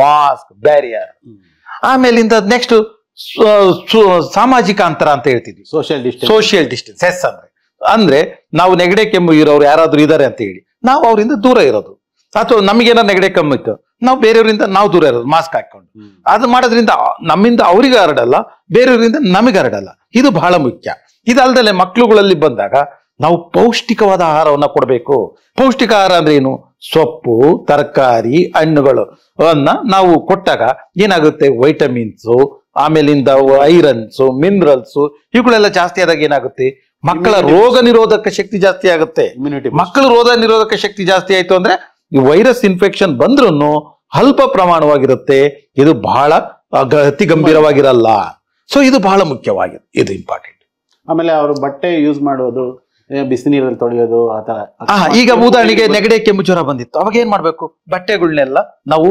ಮಾಸ್ಕ್ ಬ್ಯಾರಿಯರ್. ಆಮೇಲಿಂದ ನೆಕ್ಸ್ಟ್ ಸಾಮಾಜಿಕ ಅಂತರ ಅಂತ ಹೇಳ್ತಿದ್ವಿ, ಸೋಷಿಯಲ್ ಡಿಸ್ಟೆನ್ಸ್. ಅಂದ್ರೆ ನಾವು ನೆಗಡಿ ಕೆಮ್ಮು ಇರೋರು ಯಾರಾದ್ರೂ ಇದಾರೆ ಅಂತ ಹೇಳಿ ನಾವು ಅವರಿಂದ ದೂರ ಇರೋದು, ಅಥವಾ ನಮಗೇನೋ ನೆಗಡಿ ಕೆಮ್ಮು ಇತ್ತು, ನಾವು ಬೇರೆಯವರಿಂದ ನಾವು ದೂರ ಇರೋದು ಮಾಸ್ಕ್ ಹಾಕೊಂಡು. ಅದು ಮಾಡೋದ್ರಿಂದ ನಮ್ಮಿಂದ ಅವರಿಗೆ ಹರಡಲ್ಲ, ಬೇರೆಯವರಿಂದ ನಮಗೆ ಹರಡಲ್ಲ. ಇದು ಬಹಳ ಮುಖ್ಯ. ಇದಲ್ದಲೆ ಮಕ್ಳುಗಳಲ್ಲಿ ಬಂದಾಗ ನಾವು ಪೌಷ್ಟಿಕವಾದ ಆಹಾರವನ್ನ ಕೊಡಬೇಕು. ಪೌಷ್ಟಿಕ ಆಹಾರ ಅಂದ್ರೆ ಏನು? ಸೊಪ್ಪು, ತರಕಾರಿ, ಹಣ್ಣುಗಳು ನಾವು ಕೊಟ್ಟಾಗ ಏನಾಗುತ್ತೆ, ವೈಟಮಿನ್ಸು, ಆಮೇಲಿಂದ ಐರನ್ಸು, ಮಿನರಲ್ಸು, ಇವುಗಳೆಲ್ಲ ಜಾಸ್ತಿ ಆದಾಗ ಏನಾಗುತ್ತೆ, ಮಕ್ಕಳ ರೋಗ ನಿರೋಧಕ ಶಕ್ತಿ ಜಾಸ್ತಿ ಆಗುತ್ತೆ. ಮಕ್ಕಳ ರೋಗ ನಿರೋಧಕ ಶಕ್ತಿ ಜಾಸ್ತಿ ಆಯ್ತು ಅಂದ್ರೆ ಈ ವೈರಸ್ ಇನ್ಫೆಕ್ಷನ್ ಬಂದ್ರೂ ಅಲ್ಪ ಪ್ರಮಾಣವಾಗಿರುತ್ತೆ, ಇದು ಬಹಳ ಅತಿ ಗಂಭೀರವಾಗಿರಲ್ಲ. ಸೊ ಇದು ಬಹಳ ಮುಖ್ಯವಾಗಿದೆ, ಇದು ಇಂಪಾರ್ಟೆಂಟ್. ಆಮೇಲೆ ಅವರು ಬಟ್ಟೆ ಯೂಸ್ ಮಾಡೋದು, ಬಿಸಿ ನೀರಲ್ಲಿ ತೊಳೆಯೋದು, ಆತರ. ಈಗ ಉದಾಹರಣೆಗೆ ನೆಗಡಿ ಕೆಮ್ಮು ಜ್ವರ ಬಂದಿತ್ತು, ಅವಾಗ ಏನ್ ಮಾಡ್ಬೇಕು, ಬಟ್ಟೆಗಳನ್ನೆಲ್ಲ ನಾವು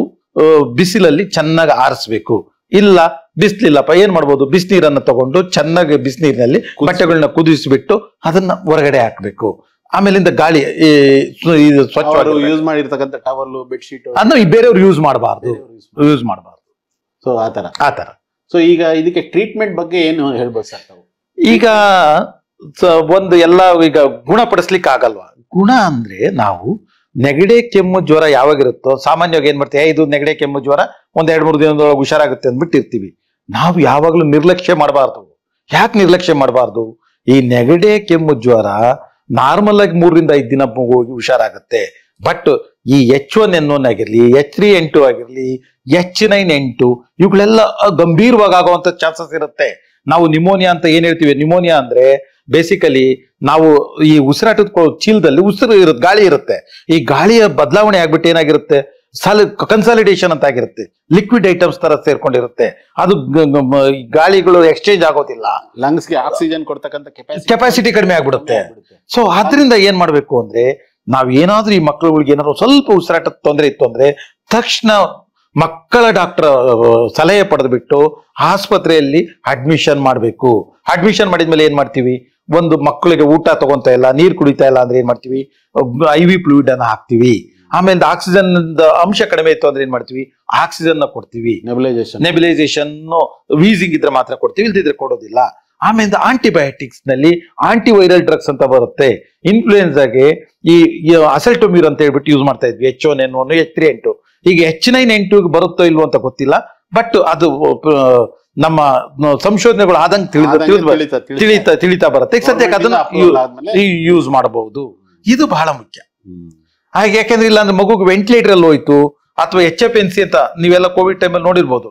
ಬಿಸಿಲಲ್ಲಿ ಚೆನ್ನಾಗಿ ಆರಿಸ್ಬೇಕು. ಇಲ್ಲ ಬಿಸಿಲಿಲ್ಲಪ್ಪ, ಏನ್ ಮಾಡ್ಬೋದು, ಬಿಸಿನೀರನ್ನ ತಗೊಂಡು ಚೆನ್ನಾಗಿ ಬಿಸಿನೀರಿನಲ್ಲಿ ಬಟ್ಟೆಗಳನ್ನ ಕುದಿಸಿಬಿಟ್ಟು ಅದನ್ನ ಹೊರಗಡೆ ಹಾಕ್ಬೇಕು. ಆಮೇಲಿಂದ ಗಾಳಿ ಸ್ವಚ್ಛ ಯೂಸ್ ಮಾಡಿರ್ತಕ್ಕಂಥ ಟವಲ್, ಬೆಡ್ಶೀಟ್ ಅದನ್ನ ಬೇರೆಯವ್ರು ಯೂಸ್ ಮಾಡಬಾರ್ದು. ಸೊ ಆತರ. ಸೊ ಈಗ ಇದಕ್ಕೆ ಟ್ರೀಟ್ಮೆಂಟ್ ಬಗ್ಗೆ ಏನು ಹೇಳ್ಬೋದು ಸರ್ ತಾವು? ಈಗ ಒಂದು ಎಲ್ಲ ಈಗ ಗುಣಪಡಿಸ್ಲಿಕ್ಕೆ ಆಗಲ್ವಾ? ಗುಣ ಅಂದ್ರೆ ನಾವು ನೆಗಡಿ ಕೆಮ್ಮು ಜ್ವರ ಯಾವಾಗಿರುತ್ತೋ ಸಾಮಾನ್ಯವಾಗಿ ಏನ್ ಮಾಡ್ತೀವಿ, ಇದು ನೆಗಡಿ ಕೆಮ್ಮು ಜ್ವರ ಒಂದ್ 2-3 ದಿನದೊಳಗೆ ಹುಷಾರಾಗುತ್ತೆ ಅಂದ್ಬಿಟ್ಟಿರ್ತೀವಿ. ನಾವು ಯಾವಾಗ್ಲೂ ನಿರ್ಲಕ್ಷ್ಯ ಮಾಡಬಾರ್ದು. ಯಾಕೆ ನಿರ್ಲಕ್ಷ್ಯ ಮಾಡಬಾರ್ದು? ಈ ನೆಗಡಿ ಕೆಮ್ಮು ಜ್ವರ ನಾರ್ಮಲ್ ಆಗಿ 3 ರಿಂದ 5 ದಿನ ಹೋಗಿ ಹುಷಾರಾಗುತ್ತೆ. ಬಟ್ ಈ H1N1 ಆಗಿರ್ಲಿ, H3N2 ಆಗಿರ್ಲಿ, H9N2 ಇವುಗಳೆಲ್ಲ ಗಂಭೀರವಾಗಿ ಆಗುವಂತ ಚಾನ್ಸಸ್ ಇರುತ್ತೆ. ನಾವು ನಿಮೋನಿಯಾ ಅಂತ ಏನ್ ಹೇಳ್ತೀವಿ, ನಿಮೋನಿಯಾ ಅಂದ್ರೆ ಬೇಸಿಕಲಿ ನಾವು ಈ ಉಸಿರಾಟದ ಚೀಲದಲ್ಲಿ ಉಸಿರು ಇರುತ್ತೆ, ಗಾಳಿ ಇರುತ್ತೆ. ಈ ಗಾಳಿಯ ಬದಲಾವಣೆ ಆಗ್ಬಿಟ್ಟು ಏನಾಗಿರುತ್ತೆ, ಕನ್ಸಾಲಿಡೇಷನ್ ಅಂತ ಆಗಿರುತ್ತೆ, ಲಿಕ್ವಿಡ್ ಐಟಮ್ಸ್ ತರ ಸೇರ್ಕೊಂಡಿರುತ್ತೆ. ಅದು ಗಾಳಿಗಳು ಎಕ್ಸ್ಚೇಂಜ್ ಆಗೋದಿಲ್ಲ, ಲಂಗ್ಸ್ಗೆ ಆಕ್ಸಿಜನ್ ಕೊಡ್ತಕ್ಕಂಥ ಕೆಪಾಸಿಟಿ ಕಡಿಮೆ ಆಗ್ಬಿಡುತ್ತೆ. ಸೊ ಆದ್ರಿಂದ ಏನ್ ಮಾಡ್ಬೇಕು ಅಂದ್ರೆ, ನಾವ್ ಏನಾದ್ರೂ ಈ ಮಕ್ಕಳುಗಳಿಗೆ ಏನಾದ್ರು ಸ್ವಲ್ಪ ಉಸಿರಾಟದ ತೊಂದರೆ ಇತ್ತು ಅಂದ್ರೆ ತಕ್ಷಣ ಮಕ್ಕಳ ಡಾಕ್ಟರ್ ಸಲಹೆ ಪಡೆದ್ಬಿಟ್ಟು ಆಸ್ಪತ್ರೆಯಲ್ಲಿ ಅಡ್ಮಿಷನ್ ಮಾಡಬೇಕು. ಅಡ್ಮಿಷನ್ ಮಾಡಿದ್ಮೇಲೆ ಏನ್ ಮಾಡ್ತೀವಿ, ಒಂದು ಮಕ್ಕಳಿಗೆ ಊಟ ತಗೊಂತ ಇಲ್ಲ, ನೀರು ಕುಡಿತಾ ಇಲ್ಲ ಅಂದ್ರೆ ಏನ್ ಮಾಡ್ತೀವಿ, IV ಫ್ಲೂಯಿಡ್ ಅನ್ನ ಹಾಕ್ತಿವಿ. ಆಮೇಲೆ ಆಕ್ಸಿಜನ್ ಅಂಶ ಕಡಿಮೆ ಇತ್ತು ಅಂದ್ರೆ ಏನ್ ಮಾಡ್ತೀವಿ, ಆಕ್ಸಿಜನ್ ನ ಕೊಡ್ತೀವಿ. ನೆಬುಲೈಸೇಷನ್ ವೀಸಿಂಗ್ ಇದ್ರೆ ಮಾತ್ರ ಕೊಡ್ತೀವಿ, ಇಲ್ದಿದ್ರೆ ಕೊಡೋದಿಲ್ಲ. ಆಮೇಲೆ ಆಂಟಿಬಯೋಟಿಕ್ಸ್ ನಲ್ಲಿ ಆಂಟಿವೈರಲ್ ಡ್ರಗ್ಸ್ ಅಂತ ಬರುತ್ತೆ. ಇನ್ಫ್ಲೂಯೆನ್ಸಾಗೆ ಈ ಅಸೆಲ್ಟೊಮ್ಯೂರ್ ಅಂತ ಹೇಳ್ಬಿಟ್ಟು ಯೂಸ್ ಮಾಡ್ತಾ ಇದ್ವಿ, H1N1, H3N2. ಈಗ H9N2 ಬರುತ್ತೋ ಇಲ್ವೋ ಅಂತ ಗೊತ್ತಿಲ್ಲ, ಬಟ್ ಅದು ನಮ್ಮ ಸಂಶೋಧನೆಗಳು ಆದಂಗೆ ತಿಳಿತಾ ಬರುತ್ತೆ. ಈಗ ಸದ್ಯಕ್ಕೆ ಅದನ್ನ ಯೂಸ್ ಮಾಡಬಹುದು. ಇದು ಬಹಳ ಮುಖ್ಯ. ಹಾಗೆ ಯಾಕೆಂದ್ರೆ ಇಲ್ಲ ಅಂದ್ರೆ ಮಗುಗೆ ವೆಂಟಿಲೇಟರ್ ಅಲ್ಲಿ ಹೋಯ್ತು, ಅಥವಾ HFNC ಅಂತ ನೀವೆಲ್ಲ ಕೋವಿಡ್ ಟೈಮಲ್ಲಿ ನೋಡಿರ್ಬೋದು.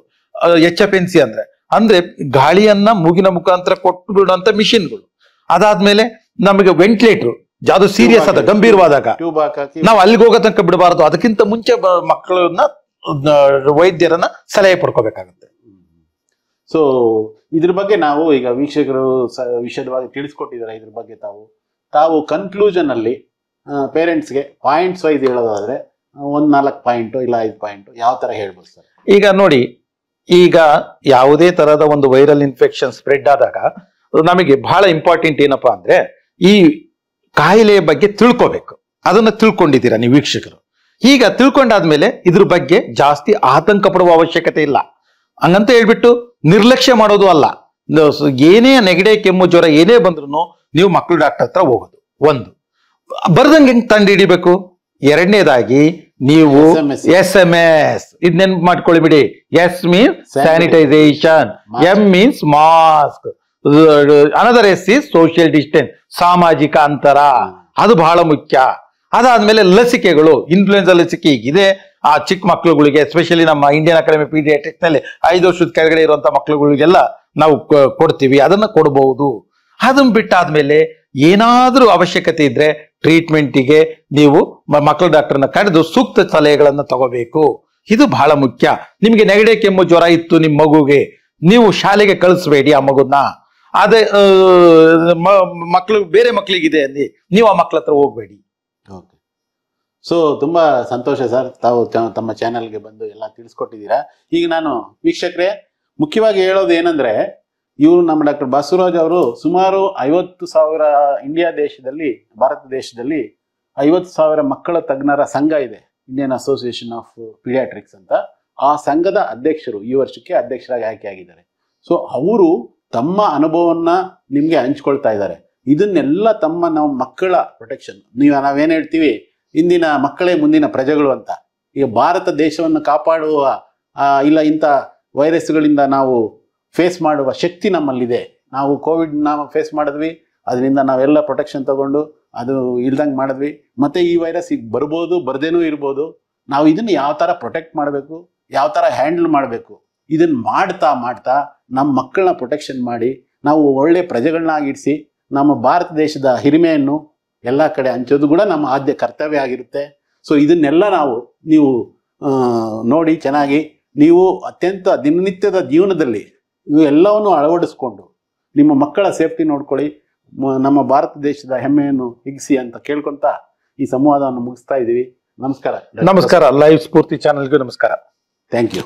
HFNC ಅಂದ್ರೆ ಗಾಳಿಯನ್ನ ಮೂಗಿನ ಮುಖಾಂತರ ಕೊಟ್ಟು ಬಿಡುವಂತ ಮಿಷಿನ್ಗಳು. ಅದಾದ್ಮೇಲೆ ನಮಗೆ ವೆಂಟಿಲೇಟರ್ ಯಾವ್ದು ಸೀರಿಯಸ್ ಆದ ಗಂಭೀರವಾದಾಗ ನಾವು ಅಲ್ಲಿಗೆ ಹೋಗೋ ತನಕ ಬಿಡಬಾರದು. ಅದಕ್ಕಿಂತ ಮುಂಚೆ ಮಕ್ಕಳನ್ನ ವೈದ್ಯರನ್ನ ಸಲಹೆ ಪಡ್ಕೋಬೇಕಾಗುತ್ತೆ. ಸೊ ಇದ್ರ ಬಗ್ಗೆ ನಾವು ಈಗ ವೀಕ್ಷಕರು ವಿಷಯವಾಗಿ ತಿಳಿಸ್ಕೊಟ್ಟಿದ್ದಾರೆ. ಇದ್ರ ಬಗ್ಗೆ ತಾವು ಕನ್ಕ್ಲೂಷನ್ ಅಲ್ಲಿ ಪೇರೆಂಟ್ಸ್ಗೆ ಪಾಯಿಂಟ್ಸ್ ವೈಸ್ ಹೇಳೋದಾದ್ರೆ 4 ಪಾಯಿಂಟ್ ಇಲ್ಲ 5 ಪಾಯಿಂಟ್ ಯಾವ ತರ ಹೇಳ್ಬೋದು ಸರ್? ಈಗ ನೋಡಿ, ಈಗ ಯಾವುದೇ ತರಹದ ಒಂದು ವೈರಲ್ ಇನ್ಫೆಕ್ಷನ್ ಸ್ಪ್ರೆಡ್ ಆದಾಗ ನಮಗೆ ಬಹಳ ಇಂಪಾರ್ಟೆಂಟ್ ಏನಪ್ಪಾ ಅಂದ್ರೆ ಈ ಕಾಯಿಲೆಯ ಬಗ್ಗೆ ತಿಳ್ಕೋಬೇಕು. ಅದನ್ನ ತಿಳ್ಕೊಂಡಿದ್ದೀರಾ ನೀವು ವೀಕ್ಷಕರು. ಈಗ ತಿಳ್ಕೊಂಡಾದ್ಮೇಲೆ ಇದ್ರ ಬಗ್ಗೆ ಜಾಸ್ತಿ ಆತಂಕ ಪಡುವ ಅವಶ್ಯಕತೆ ಇಲ್ಲ. ಹಂಗಂತ ಹೇಳ್ಬಿಟ್ಟು ನಿರ್ಲಕ್ಷ್ಯ ಮಾಡೋದು ಅಲ್ಲ. ಏನೇ ನೆಗಡಿ, ಕೆಮ್ಮು, ಜ್ವರ ಏನೇ ಬಂದ್ರು ನೀವು ಮಕ್ಕಳು ಡಾಕ್ಟರ್ ಹತ್ರ ಹೋಗೋದು. ಒಂದು ಬರ್ದಂಗೆ ಹೆಂಗ್ ತಂದು ಹಿಡಿಬೇಕು. ಎರಡನೇದಾಗಿ ನೀವು SMS ಇದ್ ನೆನ್ಪು ಮಾಡ್ಕೊಳ್ಳಿ ಬಿಡಿ. S means sanitisation, M means mask, another S is social distance, ಸಾಮಾಜಿಕ ಅಂತರ. ಅದು ಬಹಳ ಮುಖ್ಯ. ಅದಾದ್ಮೇಲೆ ಲಸಿಕೆಗಳು, ಇನ್ಫ್ಲೂಯೆನ್ಸಾ ಲಸಿಕೆ ಈಗಿದೆ. ಆ ಚಿಕ್ಕ ಮಕ್ಕಳುಗಳಿಗೆ, ಎಸ್ಪೆಷಲಿ ನಮ್ಮ ಇಂಡಿಯನ್ ಅಕಾಡೆಮಿ ಪೀಡಿಯಾಟ್ರಿಕ್ಸ್ ನಲ್ಲಿ 5 ವರ್ಷದ ಕೆಳಗಡೆ ಇರುವಂತ ಮಕ್ಕಳುಗಳಿಗೆಲ್ಲ ನಾವು ಕೊಡ್ತೀವಿ, ಅದನ್ನ ಕೊಡಬಹುದು. ಅದನ್ನ ಬಿಟ್ಟಾದ್ಮೇಲೆ ಏನಾದ್ರೂ ಅವಶ್ಯಕತೆ ಇದ್ರೆ ಟ್ರೀಟ್ಮೆಂಟಿಗೆ ನೀವು ಮಕ್ಕಳ ಡಾಕ್ಟರ್ನ ಕರೆದು ಸೂಕ್ತ ಸಲಹೆಗಳನ್ನ ತಗೋಬೇಕು. ಇದು ಬಹಳ ಮುಖ್ಯ. ನಿಮ್ಗೆ ನೆಗಡಿ, ಕೆಮ್ಮು, ಜ್ವರ ಇತ್ತು ನಿಮ್ಮ ಮಗುಗೆ, ನೀವು ಶಾಲೆಗೆ ಕಳಿಸ್ಬೇಡಿ ಆ ಮಗುನ. ಅದೇ ಮಕ್ಕಳು ಬೇರೆ ಮಕ್ಕಳಿಗಿದೆ ಅಂದಿ ನೀವು ಆ ಮಕ್ಕಳ ಹತ್ರ ಹೋಗ್ಬೇಡಿ. ಓಕೆ. ಸೊ ತುಂಬಾ ಸಂತೋಷ ಸರ್, ತಾವು ತಮ್ಮ ಚಾನೆಲ್ಗೆ ಬಂದು ಎಲ್ಲ ತಿಳಿಸ್ಕೊಟ್ಟಿದ್ದೀರಾ. ಈಗ ನಾನು ವೀಕ್ಷಕರೇ ಮುಖ್ಯವಾಗಿ ಹೇಳೋದು ಏನಂದ್ರೆ, ಇವರು ನಮ್ಮ ಡಾಕ್ಟರ್ ಬಸವರಾಜ್ ಅವರು ಸುಮಾರು 50,000 ಇಂಡಿಯಾ ದೇಶದಲ್ಲಿ, ಭಾರತ ದೇಶದಲ್ಲಿ 50,000 ಮಕ್ಕಳ ತಜ್ಞರ ಸಂಘ ಇದೆ, ಇಂಡಿಯನ್ ಅಸೋಸಿಯೇಷನ್ ಆಫ್ ಪೀಡಿಯಾಟ್ರಿಕ್ಸ್ ಅಂತ. ಆ ಸಂಘದ ಅಧ್ಯಕ್ಷರು ಈ ವರ್ಷಕ್ಕೆ ಅಧ್ಯಕ್ಷರಾಗಿ ಆಯ್ಕೆಯಾಗಿದ್ದಾರೆ. ಸೊ ಅವರು ತಮ್ಮ ಅನುಭವವನ್ನ ನಿಮ್ಗೆ ಹಂಚ್ಕೊಳ್ತಾ ಇದ್ದಾರೆ. ಇದನ್ನೆಲ್ಲ ನಾವು ಮಕ್ಕಳ ಪ್ರೊಟೆಕ್ಷನ್, ನಾವೇನ್ ಹೇಳ್ತೀವಿ, ಇಂದಿನ ಮಕ್ಕಳೇ ಮುಂದಿನ ಪ್ರಜೆಗಳು ಅಂತ. ಈಗ ಭಾರತ ದೇಶವನ್ನು ಕಾಪಾಡುವ ಇಲ್ಲ ಇಂಥ ವೈರಸ್ಗಳಿಂದ ನಾವು ಫೇಸ್ ಮಾಡುವ ಶಕ್ತಿ ನಮ್ಮಲ್ಲಿದೆ. ನಾವು ಕೋವಿಡ್ ಫೇಸ್ ಮಾಡಿದ್ವಿ, ಅದರಿಂದ ನಾವೆಲ್ಲ ಪ್ರೊಟೆಕ್ಷನ್ ತಗೊಂಡು ಅದು ಇಲ್ದಂಗೆ ಮಾಡಿದ್ವಿ. ಮತ್ತೆ ಈ ವೈರಸ್ ಈಗ ಬರ್ಬೋದು, ಬರ್ದೇನೂ ಇರ್ಬೋದು. ನಾವು ಇದನ್ನು ಯಾವ ಥರ ಪ್ರೊಟೆಕ್ಟ್ ಮಾಡಬೇಕು, ಯಾವ ಥರ ಹ್ಯಾಂಡಲ್ ಮಾಡಬೇಕು, ಇದನ್ನು ಮಾಡ್ತಾ ನಮ್ಮ ಮಕ್ಕಳನ್ನ ಪ್ರೊಟೆಕ್ಷನ್ ಮಾಡಿ ನಾವು ಒಳ್ಳೆ ಪ್ರಜೆಗಳನ್ನಾಗಿಡಿಸಿ ನಮ್ಮ ಭಾರತ ದೇಶದ ಹಿರಿಮೆಯನ್ನು ಎಲ್ಲ ಕಡೆ ಹಂಚೋದು ಕೂಡ ನಮ್ಮ ಆದ್ಯ ಕರ್ತವ್ಯ ಆಗಿರುತ್ತೆ. ಸೊ ಇದನ್ನೆಲ್ಲ ನೀವು ನೋಡಿ ಚೆನ್ನಾಗಿ ನೀವು ಅತ್ಯಂತ ದಿನನಿತ್ಯದ ಜೀವನದಲ್ಲಿ ಇವೆಲ್ಲವನ್ನು ಅಳವಡಿಸ್ಕೊಂಡು ನಿಮ್ಮ ಮಕ್ಕಳ ಸೇಫ್ಟಿ ನೋಡ್ಕೊಳ್ಳಿ, ನಮ್ಮ ಭಾರತ ದೇಶದ ಹೆಮ್ಮೆಯನ್ನು ಹಿಗ್ಸಿ ಅಂತ ಕೇಳ್ಕೊಂತ ಈ ಸಂವಾದವನ್ನು ಮುಗಿಸ್ತಾ ಇದ್ದೀವಿ. ನಮಸ್ಕಾರ. ಲೈವ್ ಸ್ಫೂರ್ತಿ ಚಾನೆಲ್ಗೂ ನಮಸ್ಕಾರ. Thank you.